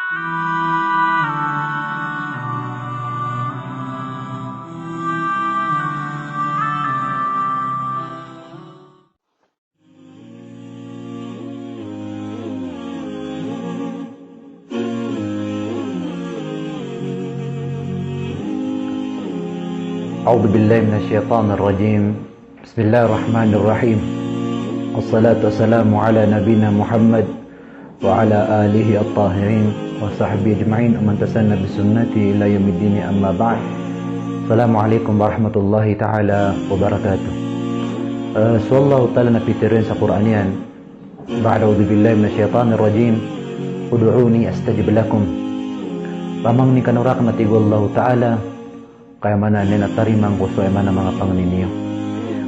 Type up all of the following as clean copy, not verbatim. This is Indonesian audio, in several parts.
أعوذ بالله من الشيطان الرجيم. بسم الله الرحمن الرحيم. والصلاة والسلام على نبينا محمد وعلى آله الطاهرين وصحبه أجمعين ومن تسنى بسنته إلى يوم الدين. أما بعد. السلام عليكم ورحمة الله تعالى وبركاته. الله تعالى نبترين سقرآنيان بعد أعوذ بالله من الشيطان الرجيم ادعوني أستجب لكم. Pamang ni kanurak na tigullahu ta'ala kaya mana ni natarimang ko sa mana mga panganinyo.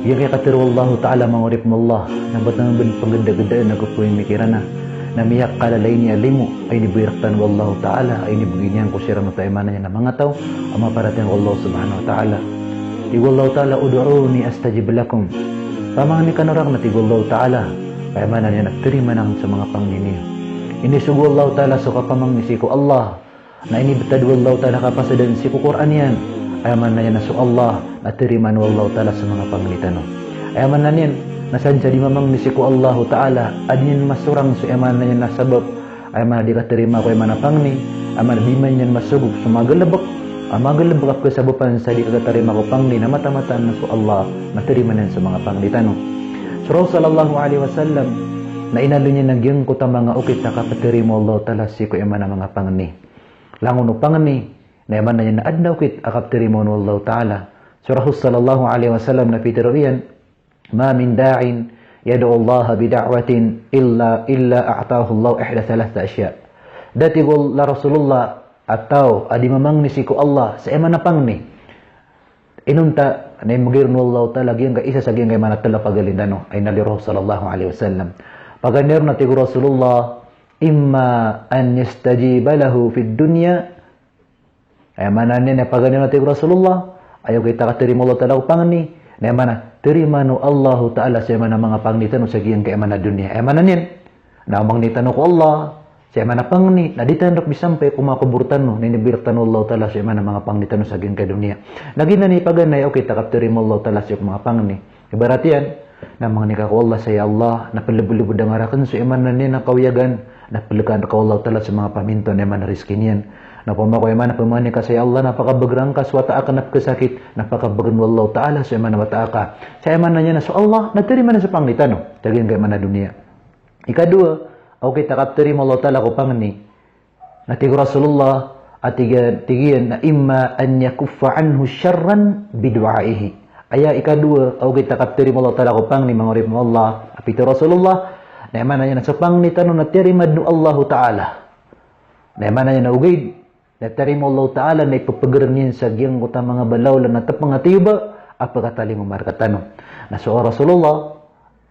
Yung kaya katirullahu ta'ala mangurip mo Allah na ba't naman paganda-ganda na kupuin mikiran na miyak kalalay ni alimu ay nibiraktan wallahu ta'ala ay nibigyan ko siya tayo mana niya na mga tao ang maparating Allah subhanahu wa ta'ala. Tigullahu ta'ala udu'uni astajib lakum. Pamang ni kanurak na tigullahu ta'ala kaya mana niya nagtirima ng sa mga panganinyo. Inisugullahu ta'ala sa kapamang nisiku Allah na inibtadullahu ta'ala kapasadan siku Quran yan. Ayaman na yan na so Allah na tiriman wallahu ta'ala sa mga panglitano. Ayaman na yan na sadya di mamang nisiku Allah ta'ala adin masurang so ayaman na yan na sabab ayaman na di ka terima ko ayaman na pangni ayaman na di man yan masugub so magalabak magalabak ako sa bupan sa di ka terima ko pangni na mata-mata na so Allah na tiriman yan sa mga panglitano. So sallallahu alaihi wasallam na inalo niya nagyang kuta mga ukit na kapatirimo Allah ta'ala si ko ayaman na mga pangni langon o pangni na yaman na yan na adnaw kit akaptirimon wallahu ta'ala. Surah sallallahu alaihi wasallam na pitiro iyan, ma min da'in yad'u Allah bida'watin illa a'tahu Allah ihda thalatha asya. Dati gol la Rasulullah ataw adi mamang nisiku Allah sa eman na pangni. Inunta na magirun wallahu ta'ala giyang ka isa sa giyang kay manatala pagalindano ay naliro sallallahu alaihi wasallam. Paganir na tigo Rasulullah imma an yastajiba lahu fid dunya. Ay mana ni na paganin natin Rasulullah ayaw kita katerima Allah ta'ala pangni na mana terima no Allah ta'ala sa mana mga pangnitano sa giyang kay mana dunia. Ay mana nin na mangnitano ko Allah sa mana pangni na ditan rok bisampai kumakuburtan no ninibirtan Allah ta'ala sa mana mga pangnitano sa giyang kay dunia. Lagi na ni paganay okay ta katerima Allah ta'ala sa mga pangni. Ibarat yan na mangnika ko Allah sa Allah na palubulubud ang arakan so iman na ni na kawiyagan na pelukan ko Allah ta'ala sa mga paminto na man riskin yan. Na pamakoy man na pamani ka sa Allah napakabagrang ka swata ka napakasakit napakabagrang wallahu ta'ala sa man wata ka sa man na niya na so Allah nagterima na sa panglitano tagin kay man na dunia. Ikadua okay takapterima Allah ta'ala ko pangni na tigo Rasulullah at tigiyan na imma an yakuffa anhu syarran bidu'aihi. Aya ikadua okay takapterima Allah ta'ala ko pangni mangurip mo Allah apito Rasulullah na man na niya na sa panglitano na terima no Allah ta'ala na man na niya na ugid natarimo Allah ta'ala na ipapagaran niyan sa giyang utang mga balaw lang natap mga tiba apakatali mo markatano na so Rasulullah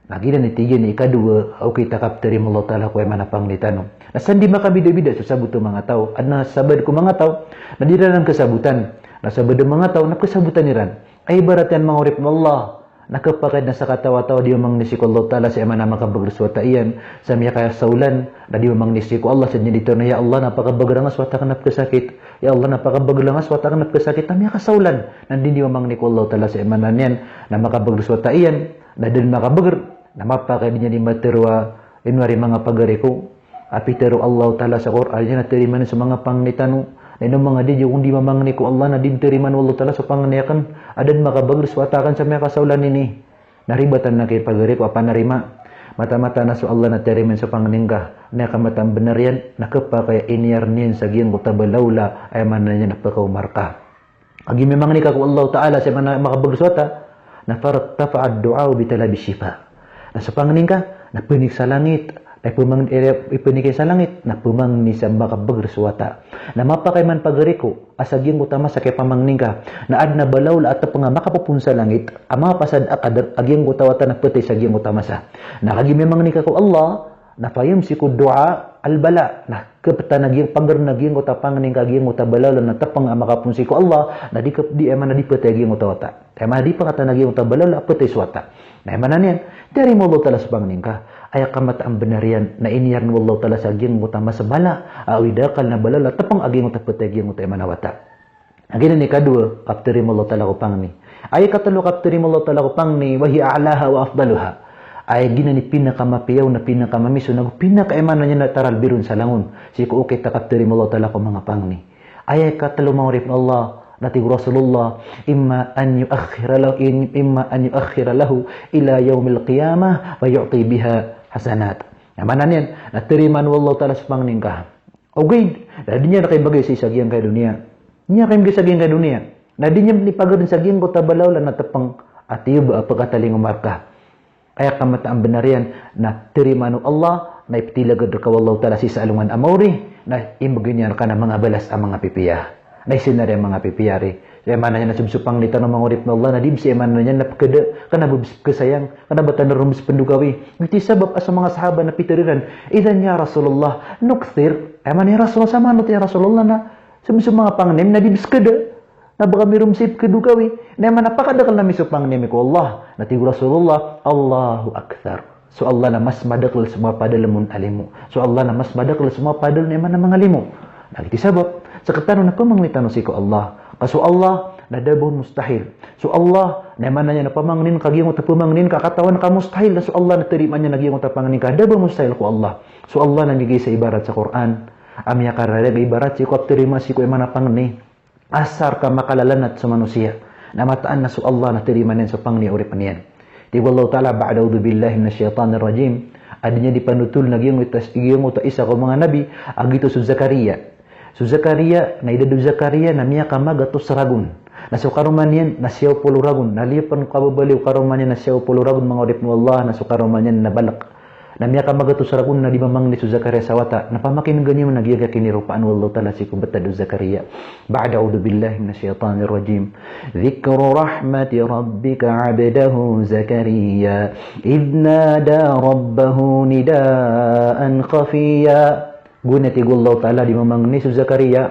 nagina ni tigyan ni ikadua okay takaptarimo Allah ta'ala ko ay manapang nitano na sandi makabida-bida sa sabuto mga tao at nasabad ko mga tao na di lang kasabutan nasabad mga tao na kasabutan niran ay baratan mga urip ng Allah nakapakad na sa katawa-tawa di mamang nisiko Allah ta'ala sa emana makabagriswata iyan sa miya kaya saulan na di mamang nisiko Allah sa dito na ya Allah napakabagrangas wata kanap kasakit ya Allah napakabagrangas wata kanap kasakit na miya kasaulan nandin di mamang niko Allah ta'ala sa emana niyan na makabagriswata iyan na din makabagr na mapakad niya di materwa inwari mga pagariko apitero Allah ta'ala sa Quran niya natiriman sa mga pangnitano na inong mga di kung di mamangni ko Allah na dintiriman wallo ta'ala sa panganiakan adan makabagris watakan sa mga kasaulan nini naribatan na kay pagari ko apa narima mata-mata na so Allah na tiriman sa panganingka na kamatang benar yan nakapakaya iniyar niyan sa giyang kutabalaula ay man na niya napakaumarka agi memangni ka ko Allah ta'ala sa mga makabagris wata na farat tafa'ad du'a bitalabi shifa na sa panganingka na pinig sa langit ay pumang ipinikay sa langit na pumang ni sa makabagreswata na mapakay man pagariko asaging utama sa kay pamangning ka na ad na balaw la at nga makapupun sa langit ama pasad akadar aging utawata na putay sa aging utama sa nakagimemang ni ka ko Allah na payam si ko dua albala na kapta naging pagar naging utapang ning kaging utabalaw na tapang makapun si ko Allah na di eman na di putay aging utawata kay ma di pa kata naging utabalaw la putay swata na eman na niyan dari mo lo talas pangning ka Aya kamat ang benarian na iniyar ni wallahu ta'ala sa aging mo tama sa bala. Awidakal na balala tapang aging mo tapataging mo tayo manawata. Agin ni kadua kaptiri mo Allah ta'ala kupang ni. Ay katalo kaptiri mo Allah ta'ala kupang ni wahi a'laha wa afdaluha. Ay gina ni pinakamapiyaw na pinakamamiso na pinakaemanan niya na taral birun sa langon. Siku okay ta kaptiri mo Allah ta'ala ko mga pang ni. Ay katalo mawrif Allah nati Rasulullah imma an yuakhira lahu ila yaumil qiyamah wa yu'ti biha hasanat. Yang mana niyan nateriman wallahu ta'ala sa pangningkah. Okay, dadinya na kay bagay sa isagyang kay dunia. Niya kay bagay sagyang kay dunia. Nadinya ni pagarin sagyang ko tabalaw la natapang atiyub pagkataling umarka. Kaya kamata ang benarian na terimanu Allah na iptilagad ka wallahu ta'ala si salungan amawri na imbagyan ka na mga balas ang mga pipiyah. Na isinari ang mga pipiyari. Kaya mana niya na subsupang nito ng mga urip na Allah na dibsi mana niya na pagkada ka na bubis kasayang ka na batan na rumis pendugawi. Iti sabab asa mga sahaba na pitiriran. Idan ya Rasulullah nukthir. Mana ya Rasulullah sama nut ya Rasulullah na subsupang mga pangnim na dibis kada. Na baka mirumsip kedugawi. Na mana pakadakal na misupang nimi ko Allah. Nati Rasulullah Allahu Akbar. So Allah na mas madakal semua padalamun alimu. So Allah na mas madakal semua padal na mana mga limu. Nah iti sabab sakatano na pamanglitan si ko Allah. Kaso Allah nadabon mustahil. So Allah na mana niya na pamangnin kagiyong ta pamangnin kakatawan ka mustahil. So Allah na terima niya nagiyong ta pamangnin ka dabon mustahil ko Allah. So Allah nagigay sa ibarat sa Quran. Amya karare ibarat si ko terima si ko mana pangni. Asar ka makalalanat sa manusia. Namataan na so Allah na terima niya sa pangni urip niyan. Di wallahu ta'ala ba'da a'udzu billahi minasyaitonir rajim. Adinya dipanutul nagiyong ta isa ko mga nabi agito su Zakaria. Su Zakaria na idadu Zakaria na miya kamagatos ragun. Na su karumanyan na siyaw puluh ragun. Nalipan kababaliw karumanyan na siyaw puluh ragun mga urip mo Allah na su karumanyan na balak. Na miya kamagatos ragun na di mamang ni su Zakaria sawata. Na pamakin ganyan nagyaga kinirupaan wallahu ta'ala si kubatadu Zakaria. Ba'da a'udzu billahi minasyaitonir rajim. Dzikru rahmati rabbika 'abdahu Zakaria idh nada rabbahu nidaan khafiyya. Gunati Allah Ta'ala di mamangni su Zakaria.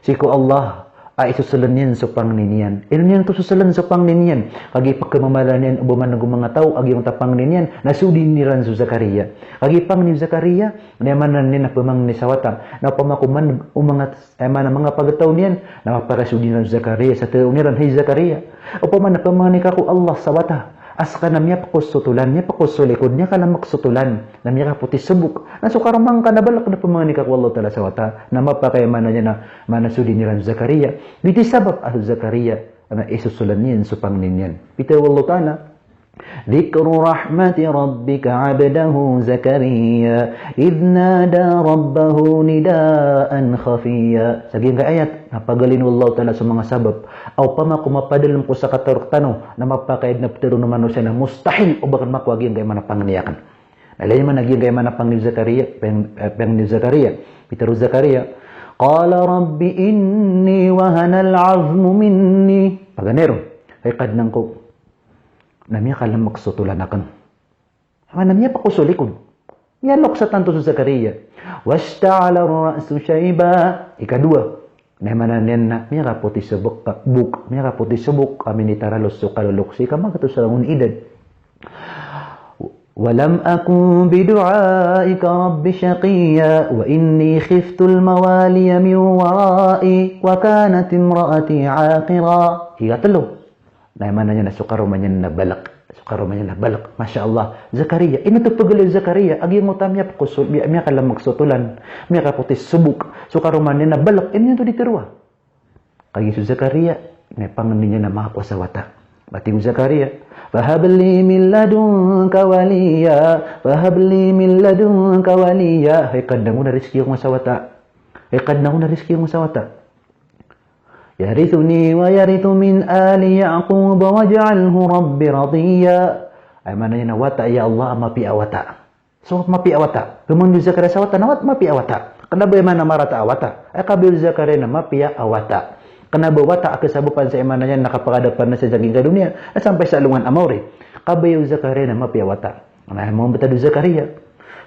Siku Allah ay susulan sa pangninian. Ilniyan to susulan sa pangninian. Kagi pagkamamalan yan, ubuman ng mga tao, agi yung tapang ninian, nasudin niran su Zakaria. Kagi pang ni Zakaria, namanan niya na pamangni sa watang, na pamakuman umangat, mga pagataw niyan, na maparasudin niran su Zakaria, sa tao niran, hey Zakaria, upaman na pamangni ka ko Allah sa wata. Aska na miya pakusutulan, niya pakusulikod, niya ka na maksutulan, na miya ka puti subuk. Nasukaramang ka na balak na pamangani ka wallahu ta'ala sa wata, na mapakayamana niya na manasudi niya Zakaria. Biti sabab ahal Zakaria, na isusulan niyan supang ninyan. Biti wallahu ta'ala, Dzikru rahmati rabbika 'abdahu Zakaria idh nada rabbahu nidaan khafiyya. Saging ka ayat napagalin wallahu ta'ala sa mga sabab aw pama kumapadalam ko sa katartano na mapakaid na ptero na manusia na mustahil o bakan makwagin kay manapangniyakan. Alay man naging kay manapang ni Zakaria peng ni Zakaria Peter Zakaria qala rabbi inni wahana al-'azmu minni paganero ay kadnang ko namiya kalang maksutulan akan. Namiya pa kusulikod. Niyalok sa tanto sa Zakaria. Washta'ala ra'su shayba. Ikadua. Namanan yan na, miya ka puti subuk, miya ka puti subuk, kami ni taralos so kaluluksi, kamagato sa langon edad. Walam akun bidu'aika rabbi shaqiya, wa inni khiftul mawaliya min warai, wa kanat imraati aqira. Ikatalo. Naiman niya na sukaruman niya na balak. Masya Allah. Zakaria. Inatupagaliw Zakaria. Agi mo tam niya pakusul. Miya ka lang magsutulan. Miya ka puti subuk. Sukaruman niya na balak. Ino to ditiruwa. Kagi su Zakaria. Naipang niya na makapasawata. Bati mo Zakaria. Fahabli min ladunka waliya. Fahabli min ladunka waliya. Haikad na mo na riski yung masawata. Yarithuni wa yarithu min ali Yaqub waj'alhu rabbi radiya. Ay mana na wata ya Allah mapi awata. So mapi awata. Kumun Zakaria sawata nawat mapi awata. Kenapa mana marata awata? Ay kabil Zakaria na mapi awata. Kenapa wata akasabupan sa imananya nakapagadapan na sa jaging ka dunia at sampai sa alungan amore. Kabayo Zakaria na mapi awata. Ana mo betadu Zakaria.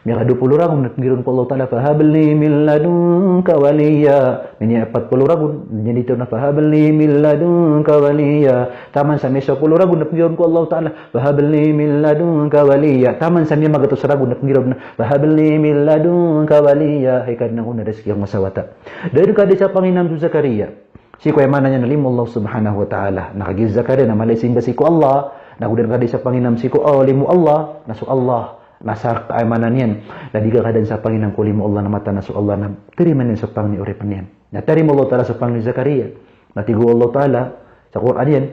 Miya kadupuluh ragun naggiron ko Allah Ta'ala fahabli min ladunka waliya. Miya 40 ragun jadi itu na fahabli min ladunka waliya. Taman sa miya 10 ragun naggiron ko Allah Ta'ala fahabli min ladunka waliya. Taman sa miya magatus ragun naggiron na fahabli min ladunka waliya. Hikad na ko na rezeki ang masawata. Dari kada sa Panginam tu Zakaria. Si ko mana nya nalim Allah Subhanahu wa Ta'ala. Nakagiz Zakaria na malaysing si ko Allah. Nagudan kada sa Panginam si ko limu Allah. Nasu Allah. Nasar keamanan yan. Na di kadan sa Panginam ko limu Allah na mata nasu Allah na terima niyan sa pangni uripan yan. Na terima Allah Ta'ala sa pangni Zakaria. Natigo Allah Ta'ala sa Quran yan.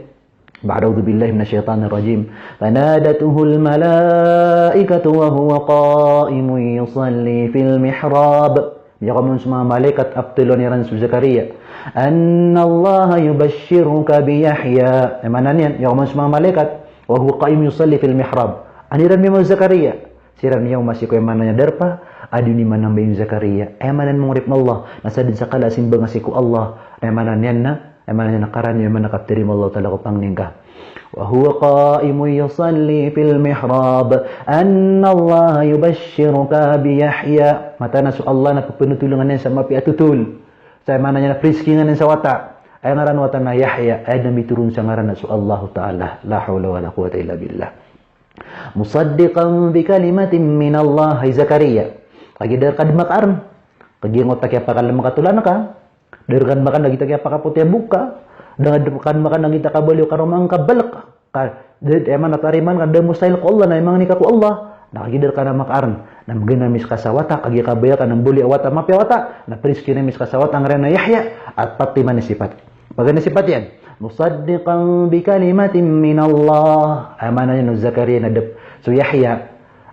Ba'udhu billahi minasyaitanir rajim. Fanadatuhu al-malaikatu wa huwa qa'imun yusalli fil mihrab. Ya kamun semua malaikat abtilon yaran su Zakaria. Anna Allah yubashshiruka bi Yahya. Mana niyan? Ya kamun semua malaikat wa huwa qa'imun yusalli fil mihrab. Aniran mi Zakaria. Siran yaw masih ko mananya darpa adu ni manang bayin Zakaria manan mengurip Allah nasa din sa kala simba ngasiku Allah manan yan na manan nakaran yung manakaptirim Allah Ta'ala ko pangningka wa huwa qa'imun yusalli fil mihrab anna Allah yubashshiruka bi Yahya mata na su Allah na pagpanutulungan niya sa mapi atutul sa mananya na priskingan niya sa wata ay ngaran wata na Yahya ay namiturun sa ngaran na su Allah Ta'ala la hawla wa la quwwata illa billah musaddiqan bi kalimatin min Allah. Hai Zakaria kagi dar kad makaran kagi ngotak ya pakal makatulan ka dar kan makan lagi tak ya pakaputya buka dengan kan makan lagi tak kabaliw karomang kabalak ka ded eman atariman kan da mustahil ko Allah na emang nikah ko Allah na kagi dar kana makaran na maginamis kasawata kagi kabaya kan buli awata mapyawata na priskina mis kasawata ang rena Yahya at patiman ni sifat pagana sifat yan musaddiqan bi kalimatin min Allah amana ni Zakaria nadep so Yahya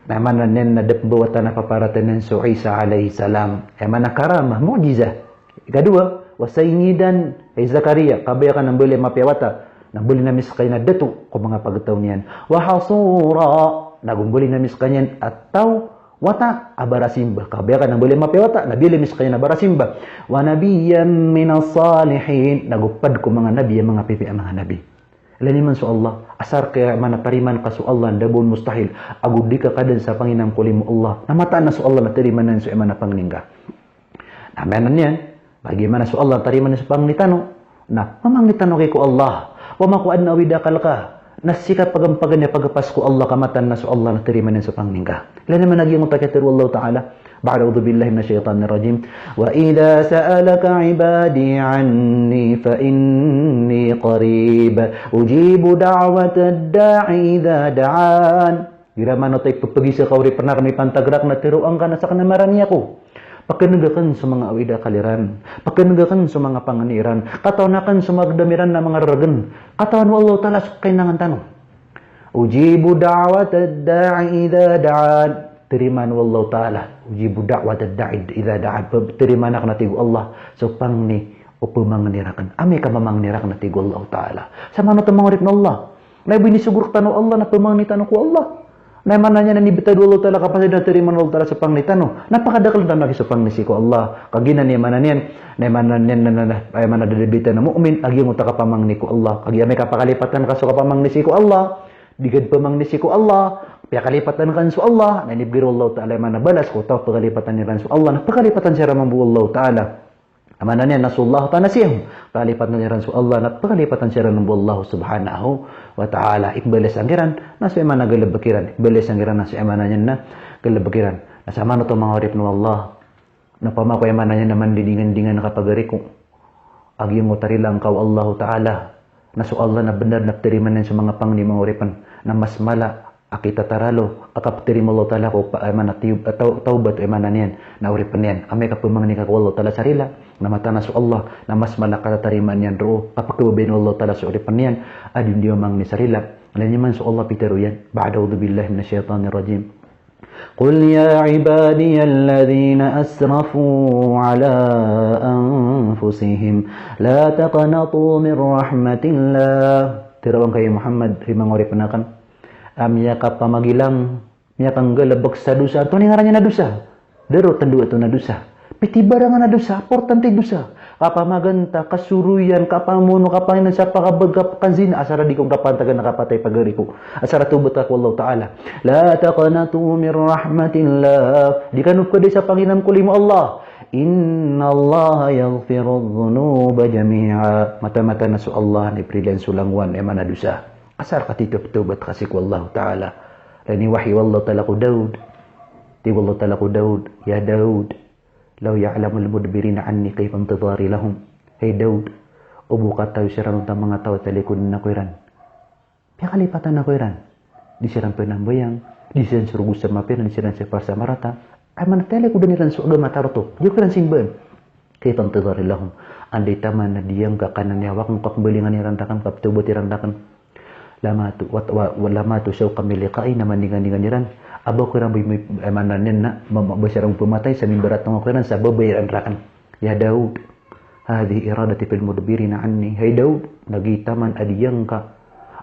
amana nen nadep buwatan na paparatan so Isa alaihi salam amana karamah mukjizah kedua wasaynidan ay Zakaria kabaya kan nang beli mapiawata nang beli namis kay na dato ko mga pagtaw niyan wa hasura nagumbuli namis kanyan atau wata abarasimba kabaya kan boleh mapiwata nabili miskay na barasimba wa nabiyyan minas salihin nagupad ko mga nabi mga pipi mga nabi lani man su Allah asar kaya manatariman ka su Allah dabon mustahil agudi ka kadan sa Panginam kulimu Allah namata na su Allah natariman su emana pangningga namanan yan bagaimana su Allah tariman sa pangnitano na mamangnitano kay ko Allah wa makuan na widakal ka nasika pagampagan niya pagapas ko Allah kamatan na su Allah natariman sa pangningga ilan naman naging utakatir Allah Ta'ala ba'udhu billahi minasyaitanir rajim wa idha sa'alaka ibadi anni fa inni qarib ujibu da'watad da'i idha da'an gira manotay pagpagi sa kauri pernah kami pantagrak na tiruang ka na sa kanamaran niya ko pakanagakan sa mga awida kaliran pakanagakan sa mga panganiran katawnakan sa magdamiran na mga ragan katawan mo Allah Ta'ala sa kainangan tanong ujibu da'watad da'i idha da'an teriman wallahu Ta'ala ujibu da'watad da'i idha da'an teriman ak natigo Allah so pangni o pumanganirakan ame ka mamanganirak natigo Allah Ta'ala sama na tamangurip na Allah na binisugurk tano Allah na pumangnitano ko Allah na mananya na nibitado Allah Ta'ala kapasad na teriman Allah Ta'ala sa pangnitano napakadakal na sa pangnisi ko Allah kagina niya mananyan na mananyan na manadalibitan na mu'min agi mo takapamangni ko Allah kagi ame kapakalipatan ka so kapamangnisi ko Allah digad pamangnisi ko Allah kaya kalipatan kan su Allah na nibgiro Allah Ta'ala manabalas ko tao pakalipatan ni ran su Allah na pakalipatan siya ramambu Allah Ta'ala amanan niya nasullahu ta'ala siyahum kalipatan ni ran su Allah na pakalipatan siya ramambu Allah Subhanahu wa Ta'ala ikbalis ang kiran nasa emana galabakiran ikbalis ang kiran nasa emana niya na galabakiran nasa amano to mga orip no Allah na pamako emana niya naman didingan-dingan na kapagariko agi mo tarilang kaw Allah Ta'ala na su Allah na benar na teriman sa mga pangni mga oripan na mas mala akita taralo akaptirim Allah Ta'ala ko pa emana taubat emana niyan na oripan niyan ame ka pumangni ka Allah Ta'ala sarila na mata na su Allah na mas mala katariman niyan ro kapakababain Allah Ta'ala sa oripan niyan adin diyo mang ni sarila alam niyo man su Allah pitero yan ba'udhu billahi minasyaitanir rajim قل يا عبادي الذين أسرفوا على أنفسهم لا تقنطوا من رحمة الله tirawang kay Muhammad himang ori penakan amya ka pamagilang nya kang galebek sa dusa to ni ngarannya na dusa dero tendu atu na dusa piti barangan na dusa portante dusa kapamaganta, kasuruyan, kapamuno, kapahinan sa pakabag, kapanzina, asara di kong kapantagan nakapatay pagari ko. Asara tubot ako Allah Ta'ala. La taqnatu min rahmatillah. Di kanup ko di sa Panginoon ko limo Allah. Inna Allah yaghfiru dhunuba jami'a. Mata-mata na su Allah ni prilan sulangwan emana dusa. Asar katitup tubat kasi ko Allah Ta'ala. Lani wahi wallahu ta'ala ko Daud. Di wallahu ta'ala ko Daud. Ya Daud. Law ya'lamul mudbirina anni kayfa intidhari lahum. Hey Daud, ubukat tayo siran untang mga tao talikod na kuiran. Pia kalipatan na kuiran. Di siran penambayang, di siran surugus sa mapir, di siran sa parsa marata. Ay manatali ko daniran sa agama taroto. Di ko rin simban. Kayfa intidhari lahum. Anday taman na diyang kakanan niya, wakang kakbalingan nirandakan, kaptubot nirandakan. Lamatu siyaw kami liqain na maningan-ningan niran. Abo ko rin may emananin na mabasarang pumatay sa mimbarat ng akiran sa babayaran rakan. Ya Daud, hadi iradati fil mudbirina anni. Hey Daud, nagitaman adiyang ka.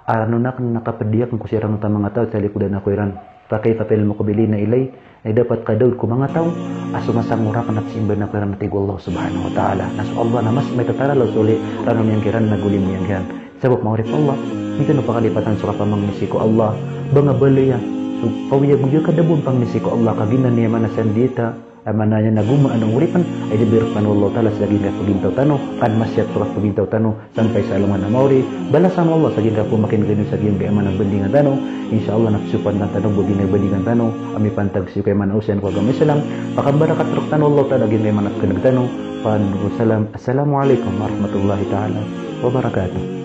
Ano na nakapadiyak ko sirang ng mga tao sa likudan ng akiran. Pakay papel mo kubilin na ilay, ay dapat ka Daud ko mga tao. Asumasang murakan at simban na akiran natin Allah subhanahu wa ta'ala. Nasu Allah na mas may tataralaw suli ranong yang kiran naguli mo yang kiran. Sabot maurip Allah, ito na pakalipatan sa kapamangmisi ko Allah. Banga balaya. So, pawiyag-wiyag kadabon pang misi ko Allah kaginan niya manasan dita amananya naguma anong uripan ay dibirkan Allah ta'ala sa gina pagintaw tano kan masyat surat pagintaw tano sampai sa alaman na mauri balasan Allah sa gina po makin ganun sa gina kayaman ng bandingan tano insyaAllah naksupan ng tanong bugin ng bandingan tano ami pantag siyo kayaman usian ko agam Islam pakambarakat rok tano Allah ta'ala gina kayaman at kanag tano Assalamualaikum warahmatullahi ta'ala wabarakatuh.